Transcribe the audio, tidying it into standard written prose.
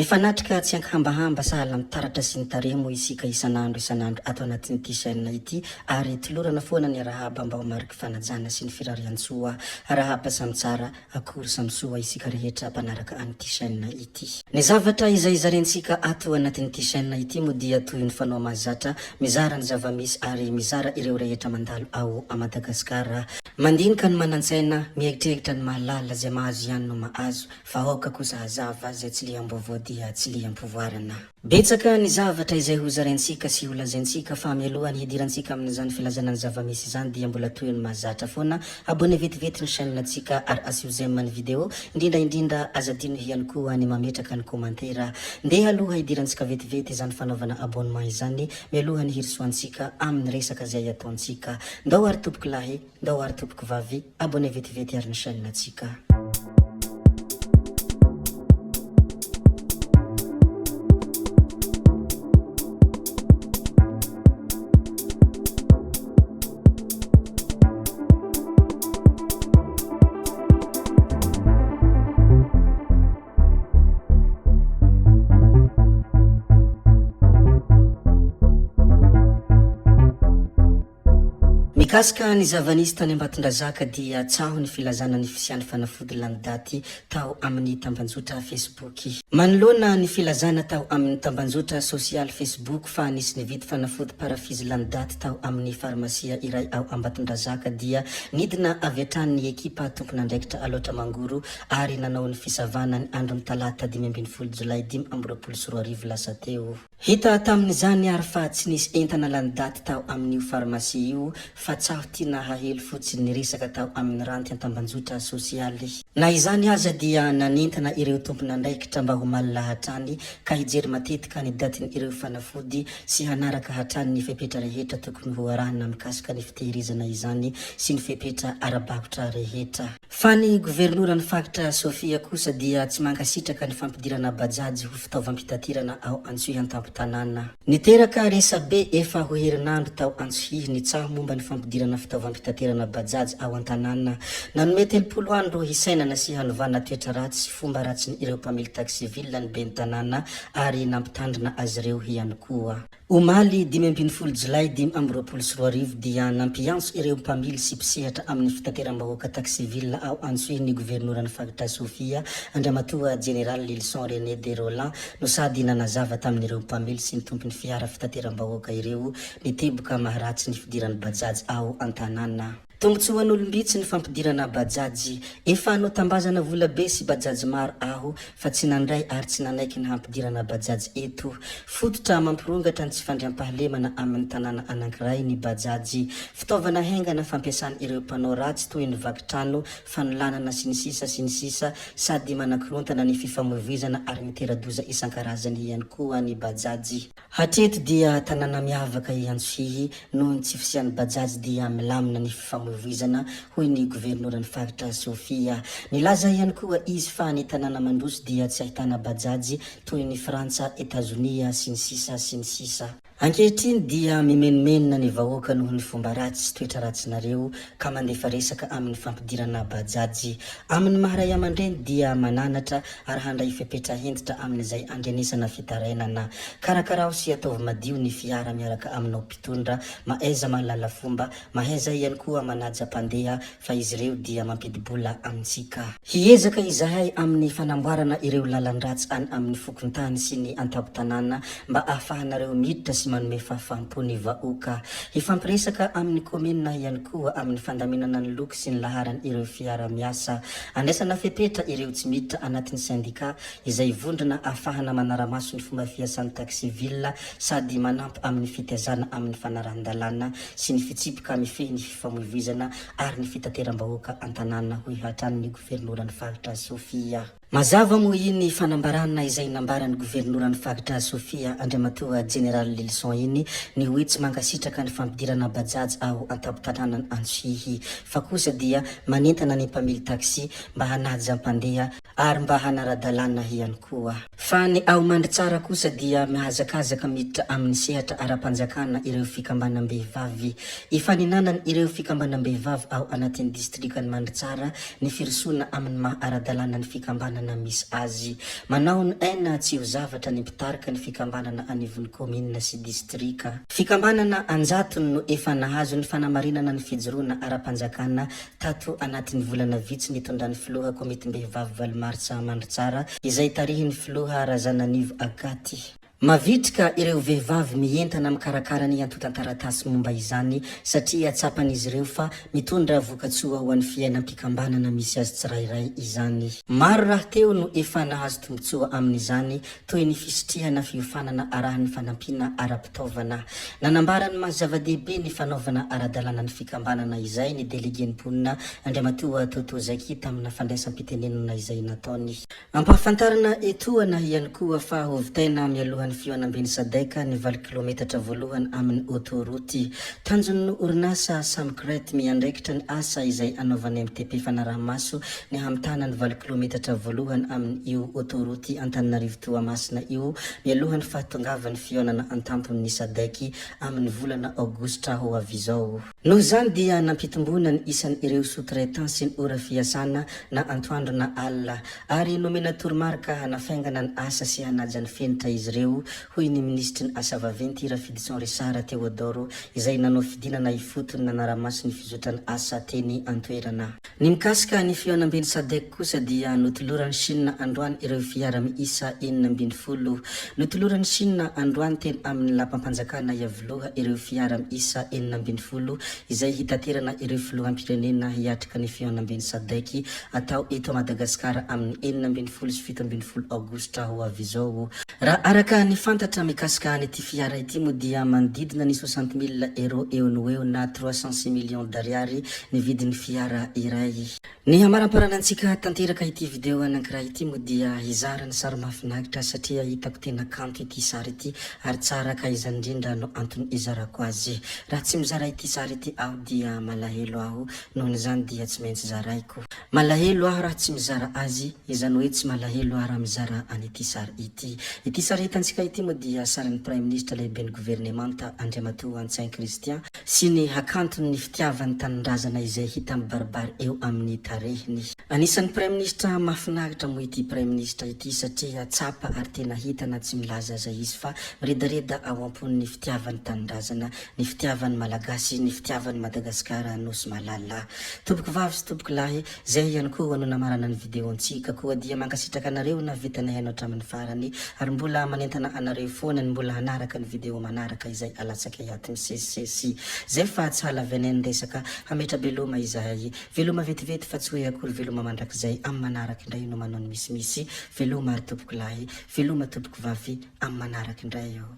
Mifanatrika tsy hambahamba sahala mitaratra sy ny taremo isika isanandro ato anatin'ity chaîne ity ary tilorana foana ny arahaba mba ho mariky fanajana sy ny firarian-tsoa arahaba samy tsara akory samy soa isika rehetra mpanaraka an'ity chaîne ity. Ny zavatra izay zarentsika ato anatin'ity chaîne ity mo dia toy ny fanao mahazatra, mizara ny zavamisy ary mizara ireo rehetra mandalo ao a Madagasikara. Mandinika ny manantsaina, mieritreritra ny mahalala zay mahazo ihany no mahazo, fa aoka kosa hazava zay tsy liam-baovao dia tsy liam-pivoarana. Betsaka ny zavatra izay hozarentsika sy holazaintsika fa mialohany hidirantsika amin'izany filazana ny zavamisy izany dia mbola toy ny mahazatra foana. Abonné vetivety ny chaîne antsika ary asio j'aime ny vidéo, indrindra azadino ihany koa ny mametraka ny komantera. Ndeha aloha hidirantsika vetivety izany fanaovana abonnement izany, mialohany hirisoantsika amin'ny resaka zay ataontsika. Ndao ary topoky lahy, ndao ary topoky vavy, abonné vetivety ary ny chaîne antsika. Mikasika ny zavanisy tany Ambatondrazaka dia tsaho ny filazana ny fisiany fanafody lany daty tao amin'ny tambanjotra Facebook. Manoloana ny filazana tao amin'ny tambanjotra social Facebook fa nisy ny vidy fanafody parafizy lany daty tao amin'ny farmasia iray ao Ambatondrazaka dia nidina avy hatrany ny ekipa tompona andraikitra aloatra mangoro ary nanao ny fisavana ny andron'ny talata 12 Jolay 2024 lasa teo. Hita tamin'izany ary fa tsy nisy entana lany daty tao amin'io farmasia io fa tsaho tina hahelo fotsiny ny resaka tao amin'ny ranty an-tambanjotra sosialy. Na izany aza dia nanentana ireo tompona andraikitra mba ho malala hatrany ka hijery matetika ny datiny ireo fanafody sy hanaraka hatrany ny fepetra rehetra tokony ho arahana mikasika ny fitehirizana izany sy ny fepetra arabakotra rehetra. Fa ny governoran'ny faritra Sofia kosa dia tsy mankasitraka ny fampidirana bajajy ho fitaovam-pitatirana ao Antsohihy an-tampon-tanàna. Niteraka resabe efa ho herinandro tao Antsohihy ny tsaho momba ny fampidirana fitaovam-pitaterana bajajy ao an-tanàna. Nanome 30 andro hisainana sy hanovana toetra ratsy sy fomba ratsy ny ireo mpamily taxi ville ny ben'ny tanàna ary nampitandrina azy ireo ihany koa. Omaly 15 Jolay 2024 dia nampiantso ireo mpamily sy mpisehatra amin'ny fitateram-bahoaka taxi ville ao Antsohihy ny governoran'ny faritra Sofia Andriamatoa General Lilson René de Roland no sady nanazava tamin'ireo mpamily sy ny tompon'ny fiara fitateram-bahoaka ireo niteboka maharatsy ny fidiran'ny bajajy ao an-tanàna. Tombotsoa an'olombitsy ny fampidirana bajajy, efa anao tambazana vola be sy bajajy maro aho fa tsy nandray ary tsy nanaiky ny hampidirana bajajy eto. Fototra mampirongatra ny tsy fandriampahalemana amin'ny tanàna anankiray ny bajajy. Fitaovana haingana fampiasany ireo mpanao ratsy toy ny vakitrano, fanolanana sy ny sisa sady manankorontana ny fifamoivoizana ary miteradoza isan-karazany ihany koa ny bajajy. Hatreto dia tanàna miavaka i Antsohihy noho ny tsy fisian'ny bajajy dia milamina ny fifamoivoizana hoy ny governoran'ny faritra Sofia. Nilaza ihany koa izy fa ny tanàna mandroso dia tsy ahitana bajajy toy ny Frantsa, Etazonia sy ny sisa. Ankehitriny dia mimenomenona ny vahoaka noho ny fomba ratsy sy toetra ratsinareo ka mandefa resaka amin'ny fampidirana bajajy. Amin'ny maharay aman-dreny dia mananatra ary handray fepetra hentitra amin'izay andrenesana fitarainana. Karakarao sy ataovy madio ny fiara miaraka aminao mpitondra, maaiza mahalala fomba, mahaiza ihany koa manaja mpandeha fa izy ireo dia mampidibola amintsika. Hiezaka izahay amin'ny fanamboarana ireo lalan-dratsy any amin'ny fokontany sy ny an-tampon-tanàna mba ahafahanareo miditra sy manome fahafaham-po ny vahoaka. Ifampiresaka amin'ny komina ihany koa amin'ny fandaminana ny loky sy ny laharany ireo fiara miasa. Andraisana fepetra ireo tsy miditra anatin'ny syndika izay vondrona ahafahana manaramaso ny fomba fiasan'ny taxi ville sady manampy amin'ny fitiazana amin'ny fanaran-dalàna sy ny fitsipoka mifehy ny fifamoivoizana ary ny fitateram-bahoaka an-tanàna hoy hatrany ny governoran'ny faritra Sofia. Mazava moa iny fanambarana izay nambaran'ny governoran'ny faritra Sofia Andriamatoa General Lilson iny ny hoe tsy mankasitraka ny fampidirana bajajy ao an-tampon-tanàna Antsohihy fa kosa dia manentana ny mpamily taxi mba hanaja mpandeha ary mba hanara-dalàna ihany koa. Fa ny ao Mandritsara kosa dia mihazakazaka miditra amin'ny sehatra ara-panjakana ireo fikambanam-behivavy. Ifaninanany ireo fikambanam-behivavy ao anatin'ny distrikany Mandritsara ny firosoana amin'ny maha ara-dalàna ny fikambana fikambanana misy azy. Manao ny aina tsy ho zavatra ny mpitarika ny fikambanana anivon'ny komina sy distrika. Fikambanana Anjatony no efa nahazo ny fanamarinana ny fijoroana ara-panjakana tato anatin'ny volana vitsy nitondran'ny filoha komiti-mbehivavy Valomaritsa Mandritsara izay tarihin'ny filoha Razananivo Agaty. Mavitrika ireo vehivavy mientana mikarakara ny antotan-taratasy momba izany satria tsapan'izy ireo fa mitondra vokatsoa ho an'ny fiainam-pikambanana misy azy tsirairay izany. Maro raha teo no efa nahazo tombotsoa amin'izany toy ny fisitrihana fiofanana arahan'ny fanampiana ara-pitaovana. Nanambarany mahazava-dehibe ny fanaovana ara-dalàna ny fikambanana izay ny delegen'ny mponina Andriamatoa Toto Zaki tamina fandraisam-pitenenana izay nataony. Ampahafantarana etoana ihany koa fa hovitaina mialohan'ny fioanam-beny Sadeka ny 20 kilometatra voalohany amin'ny autoroute. Tanjon'ny orinasa Samkret miandraikitra ny asa izay anaovan'ny MTP Fanarahamaso ny hamitana ny 20 kilometatra voalohany amin'ny io autoroute Antananarivo Toamasina io mialohan'ny fahatongavany fionana an-tampon'ny Sadeky amin'ny volana Aogositra ho avy izao. Noho zany dia nampitombona ny isan'ny ireo sous-traitants sy ny ora fiasana na antoandro na alina ary nomena toromarika hanafaingana ny asa sy hanaja ny fenitra izy ireo hoy ny ministry ny asa vaventy Rafidison Resara Teodoro izay nanao fidinana ifotony nanaramaso ny fizotrany asa teny antoerana. Ny mikasika ny fionam-beny Sadek kosa dia notoloran'ny Chine androany ireo fiara miisa 12. Notoloran'ny Chine androany teny amin'ny lapam-panjakana Iavoloha ireo fiara miisa 12 izay hitaterana ireo filoham-pirenena hiatrika ny fionam-beny Sadeky atao eto Madagasikara amin'ny 12 sy 17 Aogositra ho avy izao. Raha araka ny fantatra mikasika an'ity fiara ity moa dia manodidina ny 60,000 euro eo no eo na 306 millions d'ariary ny vidin'ny fiara iray. Ny hamaram-paranantsika tanteraka ity video anankiray ity moa dia hizara ny sary mahafinaritra satria hitako tena kanto ity sary ity ary tsara ka izany indrindra no antony izarako azy. Raha tsy mizara ity sary ity aho dia malahelo aho, nohon' izany dia tsy maintsy zaraiko. Malahelo aho raha tsy mizara azy, izany hoe tsy malahelo aho raha mizara an'ity sary ity. Ity sary hitantsika ity moa dia sarin'ny Prime Ministre lehiben'ny gouvernemanta Andriamatoa Antsain Christian sy ny hakantony ny fitiavany tanindrazana izay hita mibaribary eo amin'ny tarehiny. Anisan'ny Prime Ministre mahafinaritra moa ity Prime Ministre ity satria tsapa ary tena hitana tsy milaza aza izy fa miredareda ao amponin'ny fitiavany tanindrazana, ny fitiavany malagasy, ny fitiavany Madagasikara nosy malala. Tompoko vavy sy tompoko lahy, zay ihany koa no namarana ny video antsika koa dia mankasitraka anareo na vitana hainao hatramin'ny farany ary mbola manentana anareo foana ny mbola hanaraka ny video manaraka izay alatsaka iaty misesisesy. Zay fa tsy halaveneny resaka hametra beloma izahay. Veloma vetivety fa tsy hoe akory veloma mandrakizay amin'ny manaraka indray no manao ny misimisy. Veloma ary tompoko lahy, veloma tompoko vavy amin'ny manaraka indray eo.